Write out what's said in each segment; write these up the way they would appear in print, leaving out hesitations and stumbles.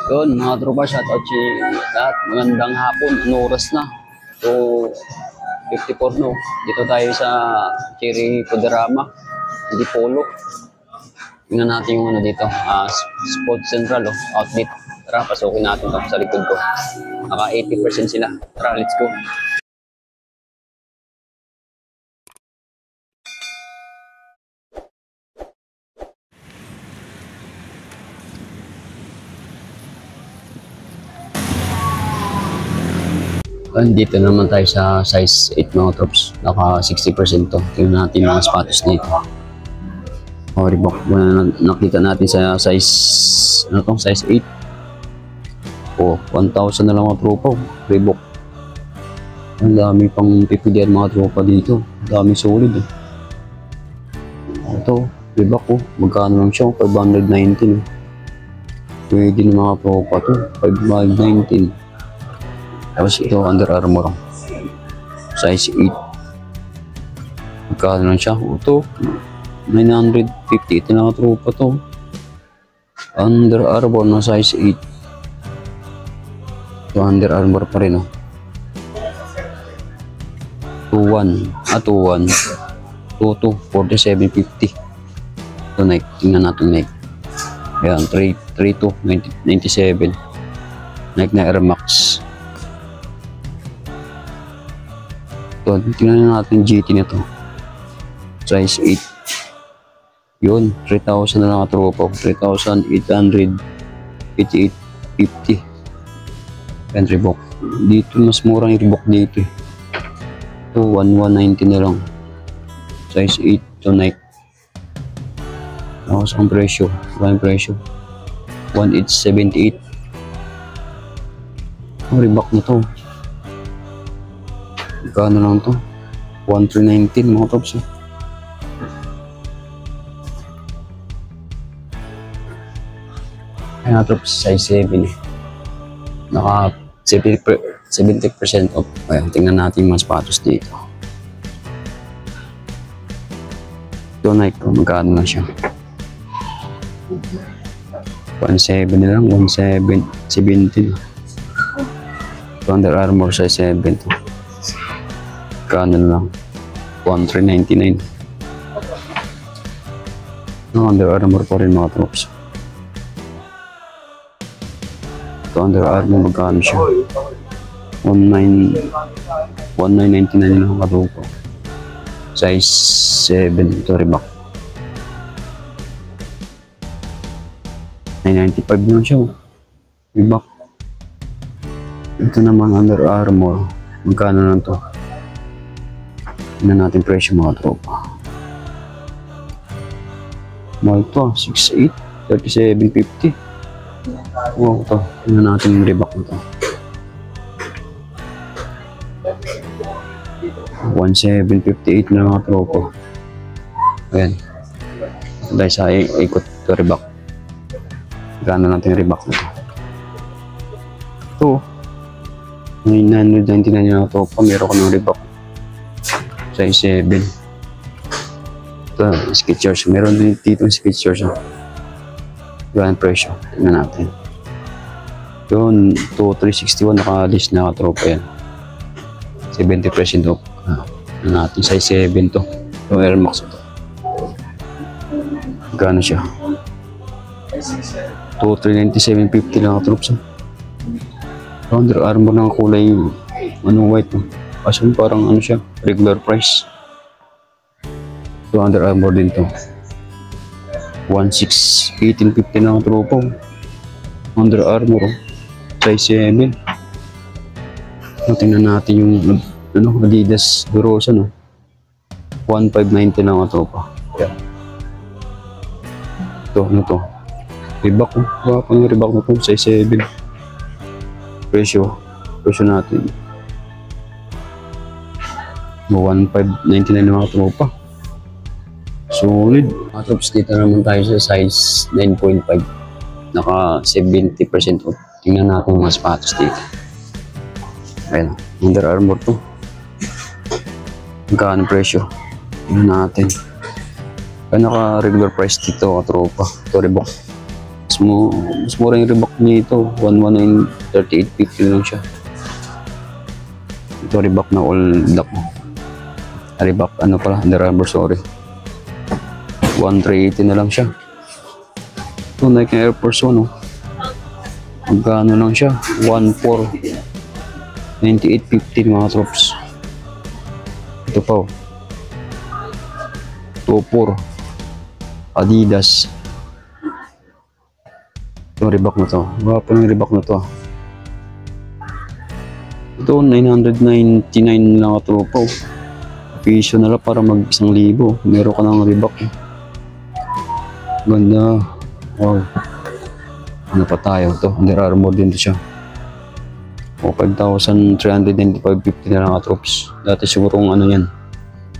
Yun, mga tropa, shoutout si lahat. Magandang hapon. Ano oras na? So, 54 no. Dito tayo sa Cherry Poderama, hindi Polo. Tingnan natin yung ano dito. Sports Central, outlet. Tara, pasukin natin ito sa likod ko. Naka 80% sila. Tara, let's go. Dito naman tayo sa size 8 mga troops. Naka 60% to. Tingnan natin mga sapatos dito. Reebok. Nakita natin sa size, ano to? Size 8. 1,000 na lang mga tropa. Reebok. Ang dami pang pipilian mga tropa dito. Ang dami solid. Ito, Reebok. Magkano lang siya? 519. Pwede na mga tropa to. 519. Tapos ito, Under Armour. Size 8. Magkano lang siya? Ito, 950. Ito na tropa to. Under Armour na size 8. Ito, Under Armour pa rin. 2-1. 2-1. 2-2. 4750. Ito, Nike. Tingnan natin Nike. Ayan, 3-2. 97. Nike na Air Max. Tingnan natin GT nito. Size 8. Yun, 3,000 na lang tropa. 3,888.50. Yan, Reebok. Dito, mas murang yung Reebok dito. Ito, 1,190 na lang. Size 8. Ito, Nike. Ang presyo. Ang presyo. 1,878. Ang Reebok na to. Magkano lang to? 1,319 mga tops. Ayan nga tops, size 7 Naka 70% off. Ayan, tingnan natin yung mga sapatos dito. Ito Nike, magkano na siya? 1,700 na lang, 1,770. Ito Under Armour size 7 to. Magkano na lang? 1,399. Under Armour pa rin mga troops. Ito Under Armour, magkano siya? 1,999 na mga troops. Size 7. Ito Reebok. 995 na siya. Reebok. Ito naman Under Armour. Magkano lang to? Tignan natin presyo mga tropa. Mahal to, 6,800, 3750. Wow, ito. Tignan natin yung Reebok nito. 1,758 na mga tropa. Ayan. Dahil sa ikot ito Reebok. Gano'n natin yung Reebok nito. Ito. 999 na mga tropa. Meron ko ng Reebok. Size 7. Ito, Skechers. Meron din dito yung Skechers. Ganyan presyo. Tingnan natin. Yun, 2,361. Naka-list na katropa yan. 70% off. Tingnan natin. Size 7 to. Yung Air Max ito. Gano'n siya? 2,397.50 lang katropa. Under Armour ng kulay white. Kasi parang ano siya, regular price. Ito Under Armour din to. 1,618.50 na ang tropa. Under Armour, size 7. Tingnan natin yung Adidas Durosa. 1,590 na ang tropa. Ito, ano to? Reebok. Pang Reebok na to, size 7. Presyo natin. 1,599 na mga tropa. Solid. Mga troops, dito naman tayo sa size 9.5. Naka 70% off. Tingnan natin mga sapatos dito. Ayan. Under Armour to. Magkano presyo? Tingnan natin. Naka regular price dito mga tropa. Ito Reebok. Mas mura yung Reebok nito. 119, 38.50 lang siya. Ito Reebok na all black. Reebok, ano pala, Under Armour, sorry. 1,380 na lang siya. Ito, Nike Air Force 1, oh. Magkano lang siya? 1,498.50 mga troops. Ito pa, oh. 2,4 Adidas. Ito Reebok na to. Gwapo ng Reebok na to. Ito 999 lang ito po. Piso na lang para mag 1,000. Meron ka ng Reebok. Ganda. Wow. Ano pa tayo to? Under Armour din to siya. O 5,395.50 na lang ka troops. Dati siguro kung ano yan.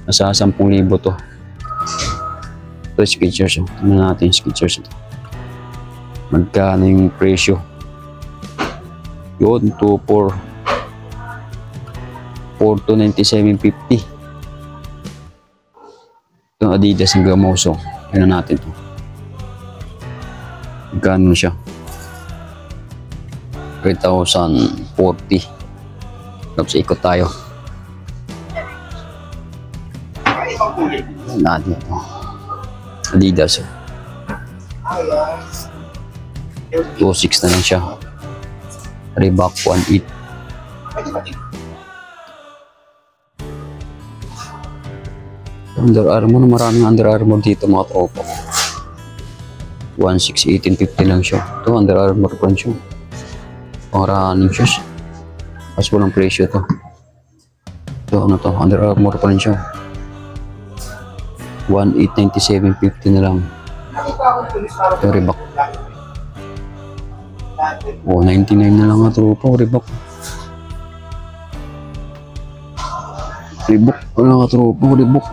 Nasa 10,000 to. Ito Skechers. Tingnan natin yung Skechers ito. Magkano yung presyo? Yun, 4,297.50. Itong Adidas yung Gamoso. Tingnan natin ito. Magkano siya? 3,040. Tapos ikot tayo. Natin ito. Adidas. 2,600 na lang siya. Reebok 1,800. Under Armour, maraming Under Armour dito mga tropa. 1,618.50 lang siya. Ito Under Armour pa siya. Pang running shoes. Mas walang presyo to. Ito ano to, Under Armour pa rin siya. 1,897.50 na lang. Ito Reebok. Oh, 99 na lang nga tropa, Reebok. Reebok, wala nga tropa, Reebok.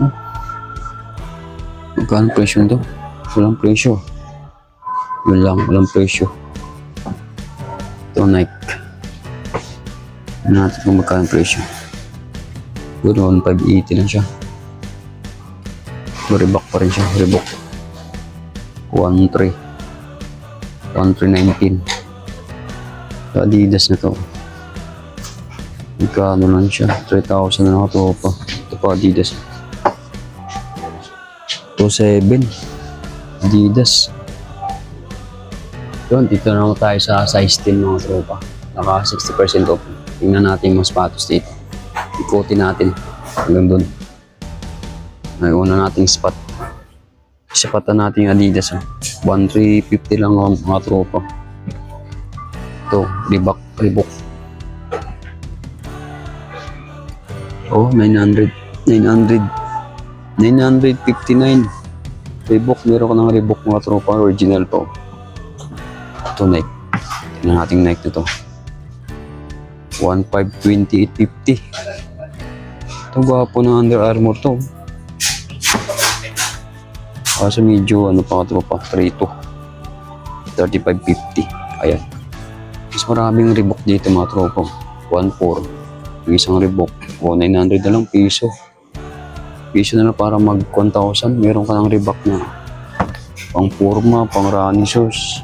Magkano presyo nito? Walang presyo. Yun lang, walang presyo. Ito Nike. Ano natin kung magkano presyo? Yun, 1,580 lang siya. Ito Reebok pa rin siya, Reebok. 1,319. Adidas na to. Magkano lang siya? 3,000 na ito pa. Ito pa Adidas. 2,700. Adidas. Yun, dito na tayo sa size 10 mga tropa. Naka 60% off. Tingnan natin yung mga sapatos dito. Ikutin natin hanggang dun. May una nating spot. Isapatan natin yung Adidas. 1,350 lang mga tropa. Ito, Reebok. Oh, 959. Reebok, meron ka ng Reebok mga tropa. Original to. Ito Nike. Tingnan natin Nike na to. 1,528.50. Ito gwapo ng Under Armour to. Kaso medyo ano pa ito pa, 3,200. 35.50. Ayan. Mas maraming Reebok dito mga tropa. 1,400. Yung isang Reebok. O 900 na lang piso. Piso na lang para mag 1,000. Meron ka ng Reebok na pang forma, pang running shoes,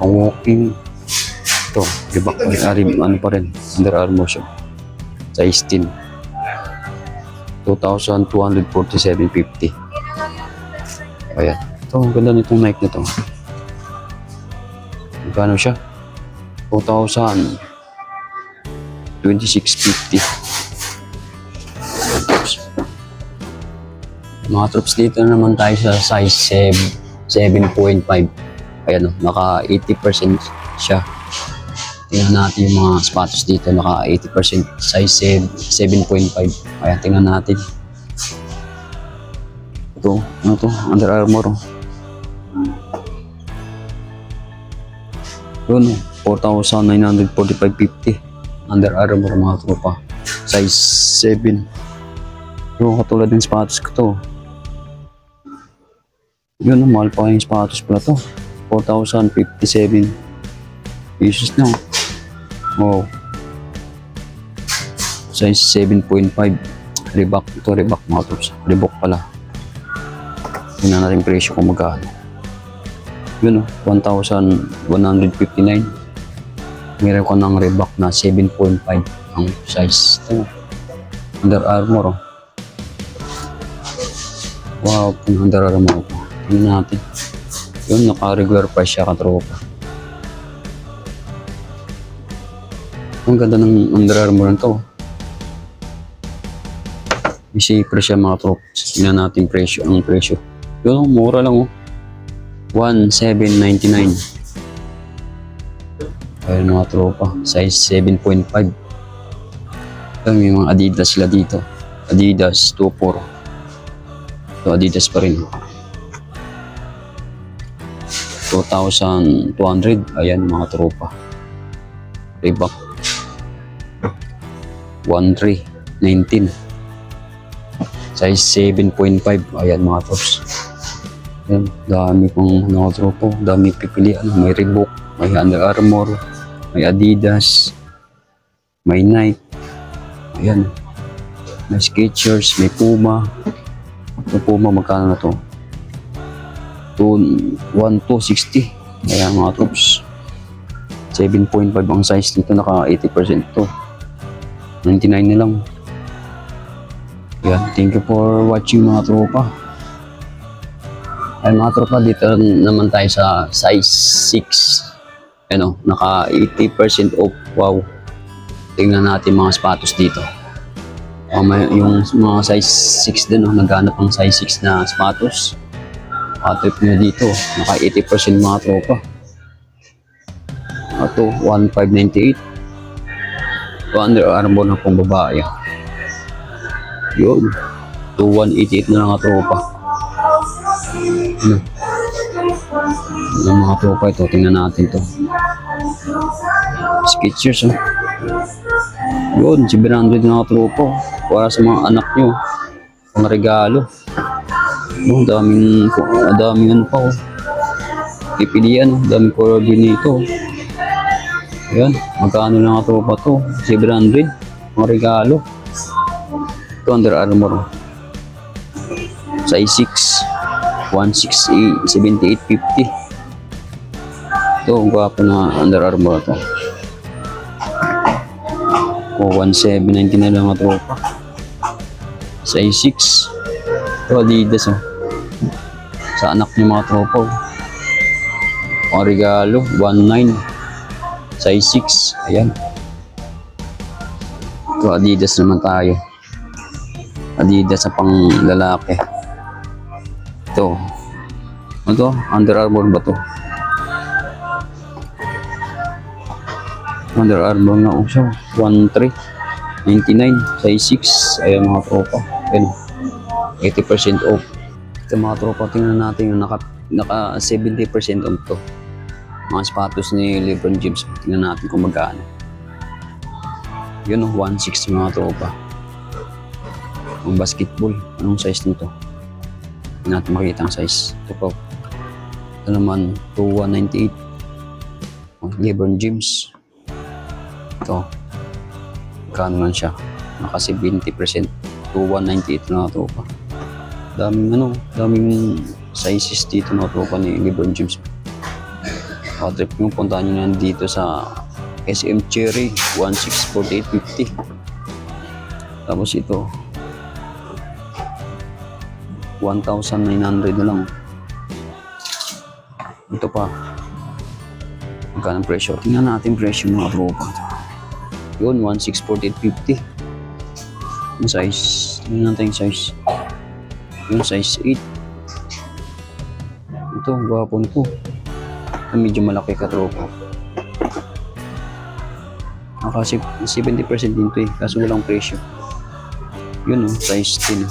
pang walking. Ito, Reebok. Ano pa rin. Under Armour siya. Size 10. 2,247.50. Ayan. Ito, ang ganda nitong Nike na ito. Magkano siya? 2,026.50. Mga troops, dito na naman tayo sa size 7.5. Ayan o, naka 80% siya. Tingnan natin yung mga sapatos dito, naka 80%. Size 7.5. Ayan, tingnan natin. Ito, ano to? Under Armour. Yun, 4,945.50. Under Armour mga tropa. Size 7. Yung katulad ng sapatos ko to. Yun, mahal pa yung sapatos pala to. 4,057 pesos na. Wow. Size 7.5. Reebok. Ito Reebok mga tropa. Reebok pala. Tingnan natin presyo kung magkano. Yun, 1,159. Meron ko ng Reebok na 7.5 ang size. Ito, Under Armour. Wow, Under Armour. Tingnan natin. Yun, naka-regular price siya, katropa. Ang ganda ng Under Armour nito. May presyo mga tropa. Tingnan natin presyo, ang presyo. Yun, mura lang oh. 1,799. Ayun mga tropa, size 7.5. May mga Adidas sila dito. Adidas 2.4. Ito Adidas pa rin. 2,200. Ayan mga tropa. Reebok 1,319. Size 7.5. Ayan mga trops. Ayan, dami pang mga tropa. Dami pipilian. May Reebok, may Under Armour, may Adidas, may Nike. Ayan. May Skechers, may Puma. Yung Puma, magkano na to? 1,260. Ayan mga troops. 7.5 ang size nito. Naka 80% to. 99 na lang. Ayan. Thank you for watching mga tropa. Ay mga tropa, dito naman tayo sa size 6. Ano, naka 80% off. Wow. Tingnan natin mga sapatos dito. Yung mga size 6 din, naghanap ang size 6 na sapatos. Trip nyo dito, naka 80% mga tropa. Ito, 1,598. Ito, Under Armour na pong babae. Yun, 2,188 na mga tropa. Yung mga tropa ito, tingnan natin to. Skechers, oh. Yun, 700 mga tropa. Para sa mga anak nyo, pang regalo. Oh, daming ano pa, oh. Pipilian, oh. Daming color dito. Ayan, magkano na mga tropa to? 700, pang regalo. Ito, Under Armour. Size 6, 1,678.50. Ito, ang gwapo na Under Armour to. O, 1,790 na lang mga tropa. Size 6. Ito, Adidas, oh. Sa anak niyo mga tropa, oh. Ang regalo, 1,900. Size 6. Ayan. Ito, Adidas naman tayo. Adidas sa pang lalaki. Ito. Ano to? Under Armour ba to? Under Armour nga siya. 1,399. Size 6. Ayan mga tropa. Ayan. 80% off. Ito mga tropa. Tingnan natin yung naka 70% off to. Mga sapatos ni LeBron James. Tingnan natin kung magkano. Yun o. 1,600 mga tropa. Ang basketball. Anong size nito? Hindi natin makikita ang size. Ito po. Ito naman. 2,198. LeBron James. Ito. Magkano man siya. Naka 70%. 2,198 na tropa. Daming sizes dito mga tropa ni LeBron James. Trip nyo, puntahan nyo na dito sa SM Cherry 1,648.50. Tapos ito 1,900 na lang. Ito pa. Magkano ang presyo? Tingnan natin presyo mga tropa. Yun, 1,648.50. Yung size. Tingnan natin yung size. Yung size 8. Ito, gwapo nito. Medyo malaki ka tropa. Naka 70% din ito eh. Kaso walang presyo. Yun o, size 10.